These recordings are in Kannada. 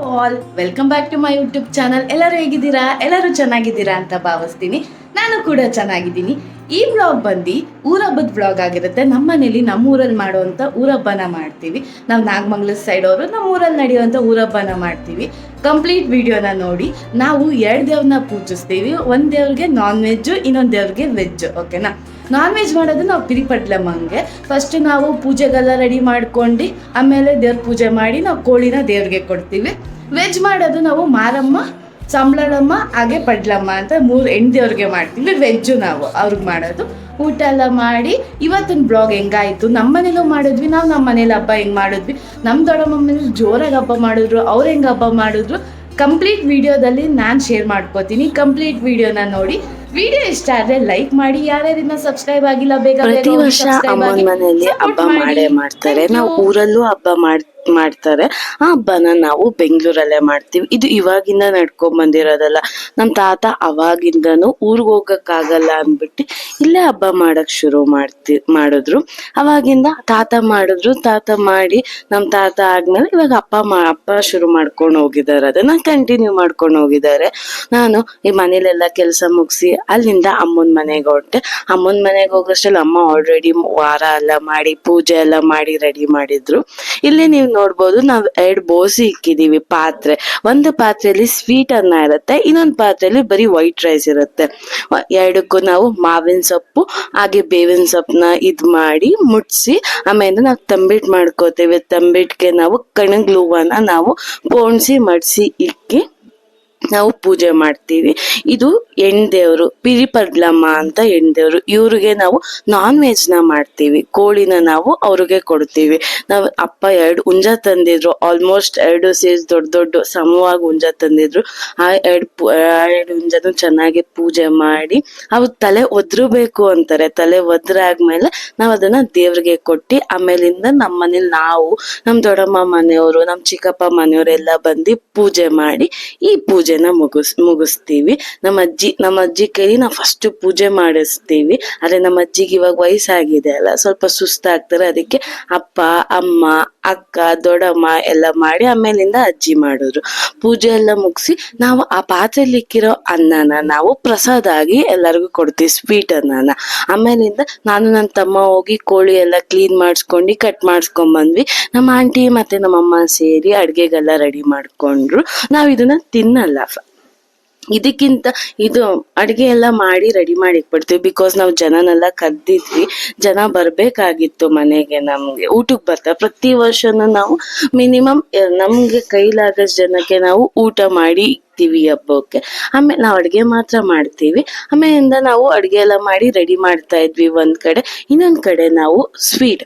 All welcome back to my YouTube channel. ಎಲ್ಲರೂ ಹೇಗಿದ್ದೀರಾ? ಎಲ್ಲರೂ ಚೆನ್ನಾಗಿದ್ದೀರಾ ಅಂತ ಭಾವಿಸ್ತೀನಿ. ನಾನು ಕೂಡ ಚೆನ್ನಾಗಿದ್ದೀನಿ. ಈ ವ್ಲಾಗ್ ಬಂದು ಊರಬ್ಬದ ವ್ಲಾಗ್ ಆಗಿರುತ್ತೆ. ನಮ್ಮ ಮನೇಲಿ ನಮ್ಮೂರಲ್ಲಿ ಮಾಡುವಂಥ ಊರಬ್ಬನ ಮಾಡ್ತೀವಿ. ನಾವು ನಾಗಮಂಗಲ ಸೈಡ್ ಅವರು ನಮ್ಮೂರಲ್ಲಿ ನಡೆಯುವಂಥ ಊರಬ್ಬನ ಮಾಡ್ತೀವಿ. ಕಂಪ್ಲೀಟ್ ವಿಡಿಯೋನ ನೋಡಿ. ನಾವು ಎರಡು ದೇವ್ರನ್ನ ಪೂಜಿಸ್ತೀವಿ. ಒಂದು ದೇವ್ರಿಗೆ ನಾನ್ ವೆಜ್ಜು, ಇನ್ನೊಂದು ದೇವ್ರಿಗೆ ವೆಜ್ಜು. ಓಕೆನಾ? ನಾನ್ ವೆಜ್ ಮಾಡೋದು ನಾವು ಪಿರಿಪಡ್ಲಮ್ಮಂಗೆ ಫಸ್ಟ್ ನಾವು ಪೂಜೆಗೆಲ್ಲ ರೆಡಿ ಮಾಡ್ಕೊಂಡು ಆಮೇಲೆ ದೇವ್ರ ಪೂಜೆ ಮಾಡಿ ನಾವು ಕೋಳಿನ ದೇವ್ರಿಗೆ ಕೊಡ್ತೀವಿ. ವೆಜ್ ಮಾಡೋದು ನಾವು ಮಾರಮ್ಮ, ಸಂಬಳಮ್ಮ ಹಾಗೆ ಪಡ್ಲಮ್ಮ ಅಂತ 3 ಹೆಣ್ದೇವ್ರಿಗೆ ಮಾಡ್ತೀವಿ. ವೆಜ್ಜು ನಾವು ಅವ್ರಿಗೆ ಮಾಡೋದು. ಊಟ ಎಲ್ಲ ಮಾಡಿ ಇವತ್ತಿನ ಬ್ಲಾಗ್ ಹೆಂಗಾಯಿತು, ನಮ್ಮ ಮನೇಲೂ ಮಾಡಿದ್ವಿ, ನಾವು ನಮ್ಮ ಮನೇಲಿ ಹಬ್ಬ ಹೆಂಗೆ ಮಾಡಿದ್ವಿ, ನಮ್ಮ ದೊಡ್ಡಮ್ಮ ಮನೇಲಿ ಜೋರಾಗಿ ಹಬ್ಬ ಮಾಡಿದ್ರು, ಅವ್ರು ಹೆಂಗೆ ಹಬ್ಬ ಮಾಡಿದ್ರು, ಕಂಪ್ಲೀಟ್ ವಿಡಿಯೋದಲ್ಲಿ ನಾನು ಶೇರ್ ಮಾಡ್ಕೋತೀನಿ. ಕಂಪ್ಲೀಟ್ ವಿಡಿಯೋನ ನೋಡಿ. ವಿಡಿಯೋ ಇಷ್ಟ ಆದರೆ ಲೈಕ್ ಮಾಡಿ. ಯಾರ್ಯಾರಿನ್ನ ಸಬ್ಸ್ಕ್ರೈಬ್ ಆಗಿಲ್ಲ ಬೇಗ ಪ್ರತಿ ವರ್ಷ ಅಮ್ಮನ ಮನೆಯಲ್ಲಿ ಹಬ್ಬ ಮಾಡೇ ಮಾಡ್ತಾರೆ. ನಾವು ಊರಲ್ಲೂ ಹಬ್ಬ ಮಾಡ್ತಾರೆ. ಆ ಹಬ್ಬನ ನಾವು ಬೆಂಗಳೂರಲ್ಲೇ ಮಾಡ್ತೀವಿ. ಇದು ಇವಾಗಿಂದ ನಡ್ಕೊಂಡ್ ಬಂದಿರೋದಲ್ಲ. ನಮ್ ತಾತ ಅವಾಗಿಂದನು ಊರ್ಗ್ ಹೋಗಕ್ಕಾಗಲ್ಲ ಅಂದ್ಬಿಟ್ಟು ಇಲ್ಲೇ ಹಬ್ಬ ಮಾಡಕ್ ಶುರು ಮಾಡಿದ್ರು. ಅವಾಗಿಂದ ತಾತ ಮಾಡಿದ್ರು. ತಾತ ಮಾಡಿ ನಮ್ ತಾತ ಆದ್ಮೇಲೆ ಇವಾಗ ಅಪ್ಪ ಶುರು ಮಾಡ್ಕೊಂಡು ಹೋಗಿದ್ದಾರೆ. ಅದನ್ನ ಕಂಟಿನ್ಯೂ ಮಾಡ್ಕೊಂಡು ಹೋಗಿದ್ದಾರೆ. ನಾನು ಈ ಮನೇಲೆಲ್ಲ ಕೆಲಸ ಮುಗಿಸಿ ಅಲ್ಲಿಂದ ಅಮ್ಮನ ಮನೆಗೆ ಹೊರಟೆ. ಅಮ್ಮನ ಮನೆಗೆ ಹೋಗೋಷ್ಟ್ರಲ್ಲಿ ಅಮ್ಮ ಆಲ್ರೆಡಿ ವಾರ ಎಲ್ಲ ಮಾಡಿ ಪೂಜೆ ಎಲ್ಲ ಮಾಡಿ ರೆಡಿ ಮಾಡಿದ್ರು. ಇಲ್ಲಿ ನೀವು ನೋಡ್ಬೋದು, ನಾವ್ 2 ಬೋಸಿ ಇಕ್ಕಿದೀವಿ ಪಾತ್ರೆ. ಒಂದು ಪಾತ್ರೆಯಲ್ಲಿ ಸ್ವೀಟ್ ಅನ್ನ ಇರುತ್ತೆ, ಇನ್ನೊಂದು ಪಾತ್ರೆಯಲ್ಲಿ ಬರೀ ವೈಟ್ ರೈಸ್ ಇರುತ್ತೆ. ಎರಡಕ್ಕೂ ನಾವು ಮಾವಿನ ಸೊಪ್ಪು ಹಾಗೆ ಬೇವಿನ ಸೊಪ್ಪನ್ನ ಮಾಡಿ ಮುಟ್ಸಿ ಆಮೇಲೆ ನಾವು ತಂಬಿಟ್ ಮಾಡ್ಕೋತೇವೆ. ತಂಬಿಟ್ಗೆ ನಾವು ಕಣಗ್ಲ ಹೂವನ್ನ ನಾವು ಪೋಣಿಸಿ ಮಡ್ಸಿ ಇಕ್ಕಿ ನಾವು ಪೂಜೆ ಮಾಡ್ತೀವಿ. ಇದು ಹೆಣ್ದೇವ್ರು, ಪಿರಿಪಡ್ಲಮ್ಮ ಅಂತ ಹೆಣ್ದೇವ್ರು. ಇವ್ರಿಗೆ ನಾವು ನಾನ್ ವೆಜ್ ನ ಮಾಡ್ತೀವಿ. ಕೋಳಿನ ನಾವು ಅವ್ರಿಗೆ ಕೊಡ್ತೀವಿ. ನಾವು ಅಪ್ಪ 2 ಹುಂಜ ತಂದಿದ್ರು. ಆಲ್ಮೋಸ್ಟ್ 2 ಸೇರಿ ದೊಡ್ಡ ಸಮವಾಗಿ ಹುಂಜ ತಂದಿದ್ರು. ಆ 2 ಹುಂಜನು ಚೆನ್ನಾಗಿ ಪೂಜೆ ಮಾಡಿ ಅವು ತಲೆ ಒದ್ರಬೇಕು ಅಂತಾರೆ. ತಲೆ ಒದ್ರಾದ್ಮೇಲೆ ನಾವ್ ಅದನ್ನ ದೇವ್ರಿಗೆ ಕೊಟ್ಟಿ ಆಮೇಲಿಂದ ನಮ್ಮ ಮನೇಲಿ ನಾವು, ನಮ್ ದೊಡ್ಡಮ್ಮ ಮನೆಯವರು, ನಮ್ ಚಿಕ್ಕಪ್ಪ ಮನೆಯವರೆಲ್ಲ ಬಂದು ಪೂಜೆ ಮಾಡಿ ಈ ಪೂಜೆನ ಮುಗಿಸ್ತೀವಿ. ನಮ್ಮ ಅಜ್ಜಿ ಕೈಲಿ ನಾವು ಫಸ್ಟ್ ಪೂಜೆ ಮಾಡಿಸ್ತೀವಿ. ಆದ್ರೆ ನಮ್ಮ ಅಜ್ಜಿಗೆ ಇವಾಗ ವಯಸ್ಸಾಗಿದೆ ಅಲ್ಲ, ಸ್ವಲ್ಪ ಸುಸ್ತಾಗ್ತಾರೆ. ಅದಕ್ಕೆ ಅಪ್ಪ, ಅಮ್ಮ, ಅಕ್ಕ, ದೊಡ್ಡಮ್ಮ ಎಲ್ಲ ಮಾಡಿ ಆಮೇಲಿಂದ ಅಜ್ಜಿ ಮಾಡಿದ್ರು. ಪೂಜೆ ಎಲ್ಲ ಮುಗಿಸಿ ನಾವು ಆ ಪಾತ್ರೆಯಲ್ಲಿ ಇಕ್ಕಿರೋ ಅನ್ನನ ನಾವು ಪ್ರಸಾದ ಆಗಿ ಎಲ್ಲರಿಗೂ ಕೊಡ್ತೀವಿ, ಸ್ವೀಟ್ ಅನ್ನನ. ಆಮೇಲಿಂದ ನಾನು ನನ್ನ ತಮ್ಮ ಹೋಗಿ ಕೋಳಿ ಎಲ್ಲ ಕ್ಲೀನ್ ಮಾಡಿಸ್ಕೊಂಡು ಕಟ್ ಮಾಡಿಸ್ಕೊಂಡ್ ಬಂದ್ವಿ. ನಮ್ಮ ಆಂಟಿ ಮತ್ತೆ ನಮ್ಮಮ್ಮ ಸೇರಿ ಅಡ್ಗೆಗೆಲ್ಲ ರೆಡಿ ಮಾಡ್ಕೊಂಡ್ರು. ನಾವ್ ಇದನ್ನ ತಿನ್ನಲ್ಲ. ಇದಕ್ಕಿಂತ ಇದು ಅಡ್ಗೆ ಎಲ್ಲ ಮಾಡಿ ರೆಡಿ ಮಾಡಿ ಇಟ್ಬಿಡ್ತೀವಿ. ಬಿಕಾಸ್ ನಾವು ಜನನೆಲ್ಲ ಕರ್ದಿದ್ವಿ. ಜನ ಬರ್ಬೇಕಾಗಿತ್ತು ಮನೆಗೆ. ನಮ್ಗೆ ಊಟಕ್ಕೆ ಬರ್ತಾರೆ. ಪ್ರತಿ ವರ್ಷನೂ ನಾವು ಮಿನಿಮಮ್ ನಮ್ಗೆ ಕೈಲಾಗಷ್ಟು ಜನಕ್ಕೆ ನಾವು ಊಟ ಮಾಡಿ ಇಕ್ತೀವಿ ಹಬ್ಬಕ್ಕೆ. ಆಮೇಲೆ ನಾವು ಅಡ್ಗೆ ಮಾತ್ರ ಮಾಡ್ತೀವಿ. ಆಮೇಲಿಂದ ನಾವು ಅಡ್ಗೆ ಎಲ್ಲ ಮಾಡಿ ರೆಡಿ ಮಾಡ್ತಾ ಇದ್ವಿ ಒಂದ್ ಕಡೆ. ಇನ್ನೊಂದ್ ಕಡೆ ನಾವು ಸ್ವೀಟ್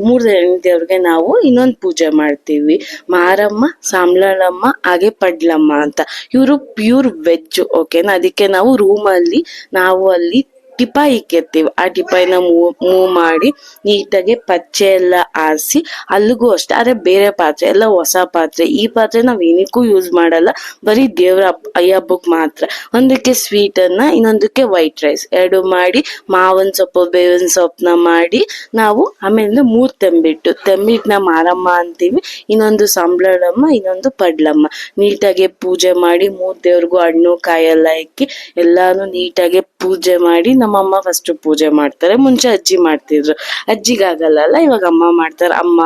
ಮೂರ್ ದೇವ್ರಿಗೆ ನಾವು ಇನ್ನೊಂದು ಪೂಜೆ ಮಾಡ್ತೀವಿ. ಮಾರಮ್ಮ, ಸಾಂಬ್ಳಮ್ಮ ಹಾಗೆ ಪಡ್ಲಮ್ಮ ಅಂತ. ಇವರು ಪ್ಯೂರ್ ವೆಜ್. ಓಕೆನಾ? ಅದಕ್ಕೆ ನಾವು ರೂಮಲ್ಲಿ ನಾವು ಅಲ್ಲಿ ಟಿಪಾಯಿ ಇಕ್ಕಿರ್ತೀವಿ. ಆ ಟಿಪಾಯಿನ ಮೂವ್ ಮಾಡಿ ನೀಟಾಗಿ ಪಚ್ಚೆ ಎಲ್ಲ ಆರಿಸಿ ಅಲ್ಲಿಗೂ ಅಷ್ಟೇ. ಆದ್ರೆ ಬೇರೆ ಪಾತ್ರೆ ಎಲ್ಲ ಹೊಸ ಪಾತ್ರೆ. ಈ ಪಾತ್ರೆ ನಾವ್ ಏನಕ್ಕೂ ಯೂಸ್ ಮಾಡಲ್ಲ, ಬರೀ ದೇವ್ರ ಹಬ್ಬಕ್ ಮಾತ್ರ. ಒಂದಕ್ಕೆ ಸ್ವೀಟ್ ಅನ್ನ, ಇನ್ನೊಂದಕ್ಕೆ ವೈಟ್ ರೈಸ್ 2 ಮಾಡಿ ಮಾವಿನ ಸೊಪ್ಪು ಬೇವಿನ ಸೊಪ್ಪನ್ನ ಮಾಡಿ ನಾವು ಆಮೇಲೆ 3 ತಂಬಿಟ್ನ ಮಾರಮ್ಮ ಅಂತೀವಿ, ಇನ್ನೊಂದು ಸಂಬಳಮ್ಮ, ಇನ್ನೊಂದು ಪಡ್ಲಮ್ಮ. ನೀಟಾಗಿ ಪೂಜೆ ಮಾಡಿ 3 ದೇವ್ರಿಗೂ ಹಣ್ಣು ಕಾಯಿ ಎಲ್ಲ ಇಕ್ಕಿ ಎಲ್ಲಾನು ನೀಟಾಗಿ ಪೂಜೆ ಮಾಡಿ ನಮ್ಮಮ್ಮ ಫಸ್ಟ್ ಪೂಜೆ ಮಾಡ್ತಾರೆ. ಮುಂಚೆ ಅಜ್ಜಿ ಮಾಡ್ತಿದ್ರು. ಅಜ್ಜಿಗಾಗಲ್ಲ, ಇವಾಗ ಅಮ್ಮ ಮಾಡ್ತಾರೆ. ಅಮ್ಮ,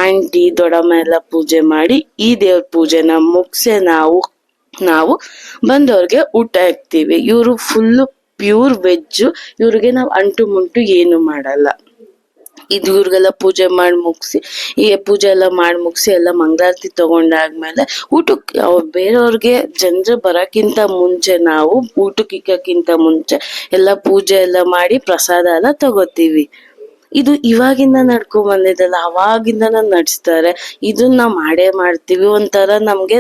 ಆಂಟಿ, ದೊಡ್ಡಮ್ಮ ಎಲ್ಲ ಪೂಜೆ ಮಾಡಿ ಈ ದೇವ್ರ ಪೂಜೆನ ಮುಗಿಸೆ ನಾವು ಬಂದವ್ರಿಗೆ ಊಟ ಹಾಕ್ತಿವಿ. ಇವರು ಫುಲ್ ಪ್ಯೂರ್ ವೆಜ್. ಇವ್ರಿಗೆ ನಾವು ಅಂಟು ಮುಂಟು ಏನು ಮಾಡಲ್ಲ. ಇದು ಇವ್ರಿಗೆಲ್ಲ ಪೂಜೆ ಮಾಡಿ ಮುಗಿಸಿ ಪೂಜೆ ಎಲ್ಲ ಮಾಡಿ ಮುಗಿಸಿ ಎಲ್ಲ ಮಂಗಳಾರತಿ ತಗೊಂಡಾದ್ಮೇಲೆ ಊಟಕ್ಕೆ ಬೇರೆಯವ್ರಿಗೆ ಜನರು ಬರಕ್ಕಿಂತ ಮುಂಚೆ ನಾವು ಊಟಕ್ಕೆ ಇಕ್ಕಕ್ಕಿಂತ ಮುಂಚೆ ಎಲ್ಲ ಪೂಜೆ ಎಲ್ಲ ಮಾಡಿ ಪ್ರಸಾದ ಎಲ್ಲ ತಗೋತೀವಿ. ಇದು ಇವಾಗಿಂದ ನಡ್ಕೊಂಡ್ ಬಂದಿದ್ದಲ್ಲ, ಅವಾಗಿಂದನ ನಡೆಸ್ತಾರೆ. ಇದನ್ನ ನಾವು ಮಾಡೇ ಮಾಡ್ತೀವಿ. ಒಂಥರ ನಮ್ಗೆ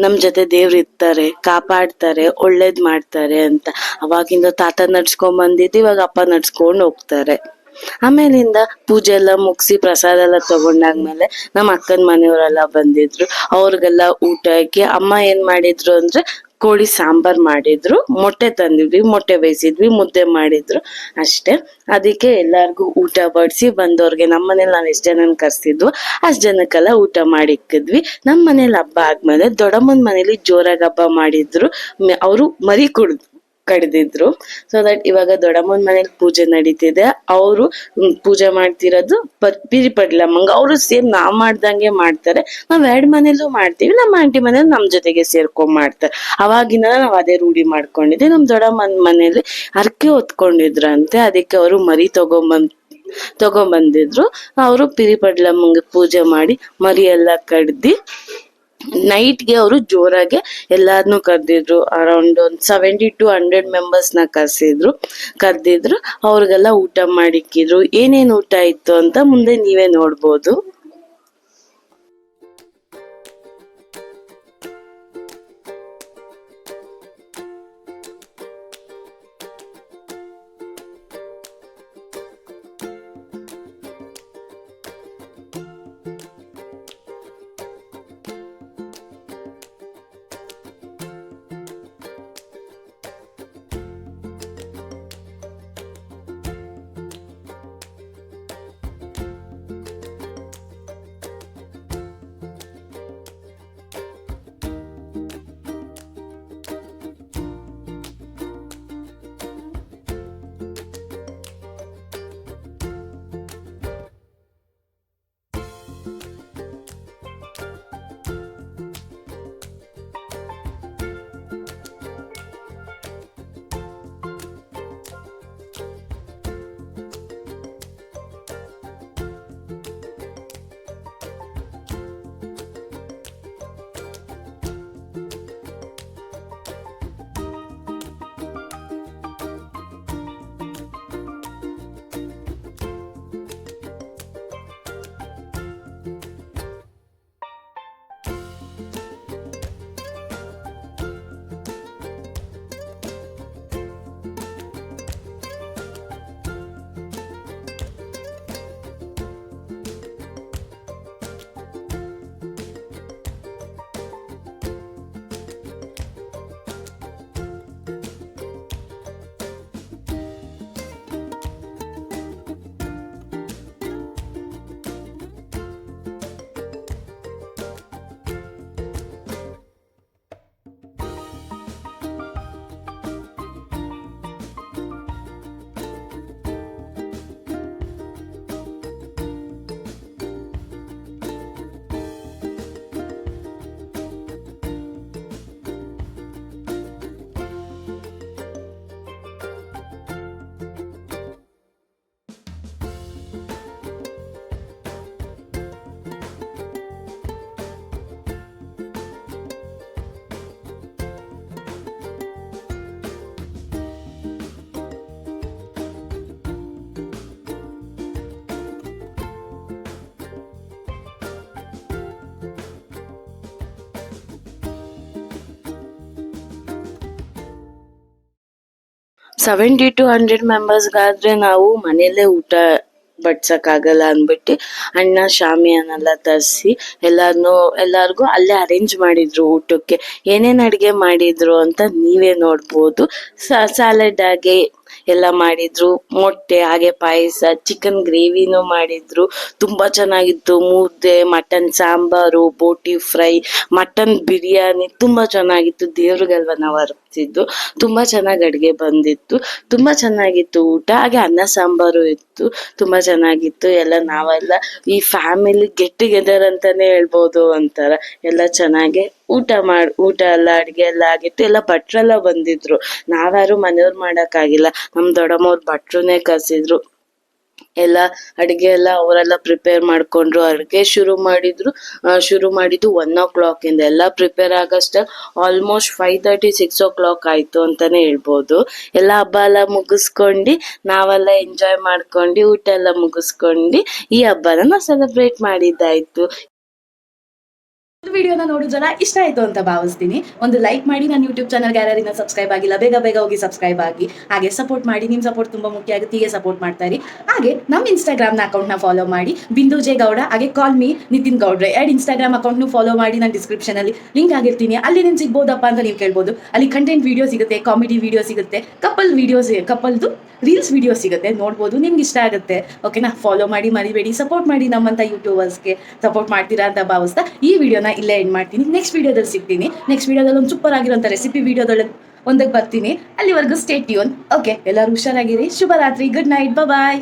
ನಮ್ ಜೊತೆ ದೇವ್ರು ಇರ್ತಾರೆ, ಕಾಪಾಡ್ತಾರೆ, ಒಳ್ಳೇದ್ ಮಾಡ್ತಾರೆ ಅಂತ. ಅವಾಗಿಂದ ತಾತ ನಡ್ಸ್ಕೊಂಡ್ ಬಂದಿದ್ದು ಇವಾಗ ಅಪ್ಪ ನಡ್ಸ್ಕೊಂಡ್ ಹೋಗ್ತಾರೆ. ಆಮೇಲಿಂದ ಪೂಜೆ ಎಲ್ಲ ಮುಗಿಸಿ ಪ್ರಸಾದ ಎಲ್ಲ ತಗೊಂಡಾದ್ಮೇಲೆ ನಮ್ಮ ಅಕ್ಕನ ಮನೆಯವರೆಲ್ಲ ಬಂದಿದ್ರು. ಅವ್ರಿಗೆಲ್ಲ ಊಟ ಹಾಕಿ ಅಮ್ಮ ಏನ್ ಮಾಡಿದ್ರು ಅಂದ್ರೆ ಕೋಳಿ ಸಾಂಬಾರ್ ಮಾಡಿದ್ರು, ಮೊಟ್ಟೆ ತಂದಿದ್ವಿ, ಮೊಟ್ಟೆ ಬೇಯಿಸಿದ್ವಿ, ಮುದ್ದೆ ಮಾಡಿದ್ರು ಅಷ್ಟೇ. ಅದಕ್ಕೆ ಎಲ್ಲಾರ್ಗು ಊಟ ಬಡಿಸಿ ಬಂದವ್ರಿಗೆ ನಮ್ಮ ಮನೇಲಿ ನಾವ್ ಎಷ್ಟ್ ಜನನ್ ಕರ್ಸಿದ್ವು ಅಷ್ಟ್ ಜನಕ್ಕೆಲ್ಲ ಊಟ ಮಾಡಿಕ್ಕಿದ್ವಿ. ನಮ್ ಮನೇಲಿ ಹಬ್ಬ ಆದ್ಮೇಲೆ ದೊಡ್ಡಮ್ಮನ್ ಮನೇಲಿ ಜೋರಾಗಿ ಹಬ್ಬ ಮಾಡಿದ್ರು. ಅವರು ಮರಿ ಕಡ್ದಿದ್ರು. ಸೊ ದಟ್ ಇವಾಗ ದೊಡ್ಡಮ್ಮನ ಮನೇಲಿ ಪೂಜೆ ನಡೀತಿದೆ. ಅವರು ಪೂಜೆ ಮಾಡ್ತಿರೋದು ಪಿರಿ ಪಡ್ಲಮ್ಮಂಗ. ಅವರು ಸೇಮ್ ನಾವ್ ಮಾಡ್ದಂಗೆ ಮಾಡ್ತಾರೆ. ನಾವ್ ಎರಡ್ ಮನೇಲೂ ಮಾಡ್ತೀವಿ. ನಮ್ಮ ಆಂಟಿ ಮನೇಲಿ ನಮ್ ಜೊತೆಗೆ ಸೇರ್ಕೊಂಡ್ ಮಾಡ್ತಾರೆ. ಅವಾಗಿನ ನಾವ್ ಅದೇ ರೂಢಿ ಮಾಡ್ಕೊಂಡಿದ್ವಿ. ನಮ್ ದೊಡ್ಡಮ್ಮನ ಮನೇಲಿ ಹರಕೆ ಹೊತ್ಕೊಂಡಿದ್ರಂತೆ, ಅದಕ್ಕೆ ಅವರು ಮರಿ ತಗೊಂಬಂದಿದ್ರು. ಅವರು ಪಿರಿ ಪಡ್ಲಮ್ಮಂಗೆ ಪೂಜೆ ಮಾಡಿ ಮರಿ ಎಲ್ಲ ಕಡ್ದಿ ನೈಟ್ಗೆ ಅವರು ಜೋರಾಗೆ ಎಲ್ಲಾರ್ನು ಕರ್ದಿದ್ರು. ಅರೌಂಡ್ 70 to 100 ಮೆಂಬರ್ಸ್ ನ ಕರ್ದಿದ್ರು. ಅವ್ರಿಗೆಲ್ಲ ಊಟ ಮಾಡಿಕ್ಕಿದ್ರು. ಏನೇನ್ ಊಟ ಇತ್ತು ಅಂತ ಮುಂದೆ ನೀವೇ ನೋಡ್ಬೋದು. ಸೆವೆಂಟಿ ಟು 100 ಮೆಂಬರ್ಸ್ಗಾದ್ರೆ ನಾವು ಮನೆಯಲ್ಲೇ ಊಟ ಬಡ್ಸಕ್ಕಾಗಲ್ಲ ಅಂದ್ಬಿಟ್ಟು ಅಣ್ಣ ಶಾಮಿಯಾನೆಲ್ಲ ತರಿಸಿ ಎಲ್ಲಾರ್ಗೂ ಅಲ್ಲೇ ಅರೇಂಜ್ ಮಾಡಿದ್ರು ಊಟಕ್ಕೆ. ಏನೇನ್ ಅಡ್ಗೆ ಮಾಡಿದ್ರು ಅಂತ ನೀವೇ ನೋಡ್ಬೋದು. ಸ್ಯಾಲೆಡ್ ಆಗಿ ಎಲ್ಲ ಮಾಡಿದ್ರು, ಮೊಟ್ಟೆ ಹಾಗೆ ಪಾಯಸ, ಚಿಕನ್ ಗ್ರೇವಿನೂ ಮಾಡಿದ್ರು, ತುಂಬಾ ಚೆನ್ನಾಗಿತ್ತು. ಮುದ್ದೆ, ಮಟನ್ ಸಾಂಬಾರು, ಬೋಟಿ ಫ್ರೈ, ಮಟನ್ ಬಿರಿಯಾನಿ ತುಂಬಾ ಚೆನ್ನಾಗಿತ್ತು. ದೇವ್ರಿಗಲ್ವಾ ನಾವು ಅರ್ಪಿಸಿದ್ದು. ತುಂಬಾ ಚೆನ್ನಾಗಿ ಅಡ್ಗೆ ಬಂದಿತ್ತು, ತುಂಬಾ ಚೆನ್ನಾಗಿತ್ತು ಊಟ. ಹಾಗೆ ಅನ್ನ ಸಾಂಬಾರು ಇತ್ತು, ತುಂಬಾ ಚೆನ್ನಾಗಿತ್ತು. ನಾವೆಲ್ಲ ಈ ಫ್ಯಾಮಿಲಿ ಗೆಟ್ ಟುಗೆದರ್ ಅಂತಾನೆ ಹೇಳ್ಬೋದು ಅಂತಾರ. ಎಲ್ಲ ಚೆನ್ನಾಗಿ ಊಟ ಎಲ್ಲ ಅಡ್ಗೆ ಎಲ್ಲ ಆಗಿತ್ತು. ಎಲ್ಲ ಭಟ್ರೆಲ್ಲ ಬಂದಿದ್ರು, ನಾವ್ಯಾರು ಮನೆಯವ್ರು ಮಾಡಕ್ಕಾಗಿಲ್ಲ. ನಮ್ ದೊಡ್ಡಮ್ಮವ್ರ ಭಟ್ರನ್ನೇ ಕರ್ಸಿದ್ರು. ಎಲ್ಲ ಅಡ್ಗೆ ಎಲ್ಲ ಅವರೆಲ್ಲ ಪ್ರಿಪೇರ್ ಮಾಡ್ಕೊಂಡ್ರು. ಅಡ್ಗೆ ಶುರು ಮಾಡಿದ್ದು 1 o'clock ಇಂದ. ಎಲ್ಲ ಪ್ರಿಪೇರ್ ಆಗಷ್ಟ ಆಲ್ಮೋಸ್ಟ್ 5:30 6 o'clock ಆಯ್ತು ಅಂತಾನೆ ಹೇಳ್ಬೋದು. ಎಲ್ಲ ಹಬ್ಬ ಎಲ್ಲ ಮುಗಿಸ್ಕೊಂಡು ನಾವೆಲ್ಲ ಎಂಜಾಯ್ ಮಾಡ್ಕೊಂಡು ಊಟ ಎಲ್ಲ ಮುಗಿಸ್ಕೊಂಡು ಈ ಹಬ್ಬನ ನಾವು ಸೆಲೆಬ್ರೇಟ್ ಮಾಡಿದ್ದಾಯ್ತು. ವಿಡಿಯೋನ ನೋಡಿದ್ರಲ್ಲ, ಇಷ್ಟ ಆಯ್ತು ಅಂತ ಭಾವಿಸ್ತೀನಿ. ಒಂದು ಲೈಕ್ ಮಾಡಿ, ನನ್ನ ಯೂಟ್ಯೂಬ್ ಚಾನಲ್ಗೆ ಯಾರ್ಯಾರಿನ ಸಬ್ಸ್ಕ್ರೈಬ್ ಆಗಿಲ್ಲ ಬೇಗ ಬೇಗ ಹೋಗಿ ಸಬ್ಸ್ಕ್ರೈಬ್ ಆಗಿ. ಹಾಗೆ ಸಪೋರ್ಟ್ ಮಾಡಿ, ನಿಮ್ಮ ಸಪೋರ್ಟ್ ತುಂಬಾ ಮುಖ್ಯ ಆಗುತ್ತೆ, ಹೀಗೆ ಸಪೋರ್ಟ್ ಮಾಡ್ತಾ ಇರಿ. ಹಾಗೆ ನಮ್ಮ ಇನ್ಸ್ಟಾಗ್ರಾಮ್ನ ಅಕೌಂಟ್ನ ಫಾಲೋ ಮಾಡಿ, ಬಿಂದು ಜೆ ಗೌಡ, ಹಾಗೆ ಕಾಲ್ ಮೀ ನಿತಿನ್ ಗೌಡ್ರೆ. ಇನ್ಸ್ಟಾಗ್ರಾಮ್ ಅಕೌಂಟ್ನು ಫಾಲೋ ಮಾಡಿ, ನಾನು ಡಿಸ್ಕ್ರಿಪ್ಷನ್ ಅಲ್ಲಿ ಲಿಂಕ್ ಆಗಿರ್ತೀನಿ, ಅಲ್ಲಿ ನಿಮ್ಗೆ ಸಿಗ್ಬೋದಪ್ಪ ಅಂತ ನೀವು ಕೇಳ್ಬೋದು. ಅಲ್ಲಿ ಕಂಟೆಂಟ್ ವಿಡಿಯೋ ಸಿಗುತ್ತೆ, ಕಾಮಿಡಿ ವಿಡಿಯೋ ಸಿಗುತ್ತೆ, ಕಪಲ್ದು ರೀಲ್ಸ್ ವಿಡಿಯೋ ಸಿಗುತ್ತೆ, ನೋಡ್ಬೋದು, ನಿಮ್ಗೆ ಇಷ್ಟ ಆಗುತ್ತೆ. ಓಕೆನಾ? ಫಾಲೋ ಮಾಡಿ, ಮರಿಬೇಡಿ, ಸಪೋರ್ಟ್ ಮಾಡಿ. ನಮ್ಮಂತ ಯೂಟ್ಯೂಬರ್ಸ್ಗೆ ಸಪೋರ್ಟ್ ಮಾಡ್ತೀರಾ ಅಂತ ಭಾವಿಸ್ತಾ ಈ ವಿಡಿಯೋನ ಇಲ್ಲೇ ಎಂಡ್ ಮಾಡ್ತೀನಿ. ನೆಕ್ಸ್ಟ್ ವಿಡಿಯೋದಲ್ಲಿ ಸಿಗ್ತೀನಿ. ನೆಕ್ಸ್ಟ್ ವಿಡಿಯೋದಲ್ಲಿ ಒಂದು ಸೂಪರ್ ಆಗಿರೋಂಥ ರೆಸಿಪಿ ವಿಡಿಯೋದೊಳಗೆ ಒಂದಕ್ಕೆ ಬರ್ತೀನಿ. ಅಲ್ಲಿವರೆಗೂ ಸ್ಟೇ ಟ್ಯೂನ್. ಓಕೆ, ಎಲ್ಲರೂ ಹುಷಾರಾಗಿರಿ. ಶುಭರಾತ್ರಿ. Good night. ಬಾಯ್.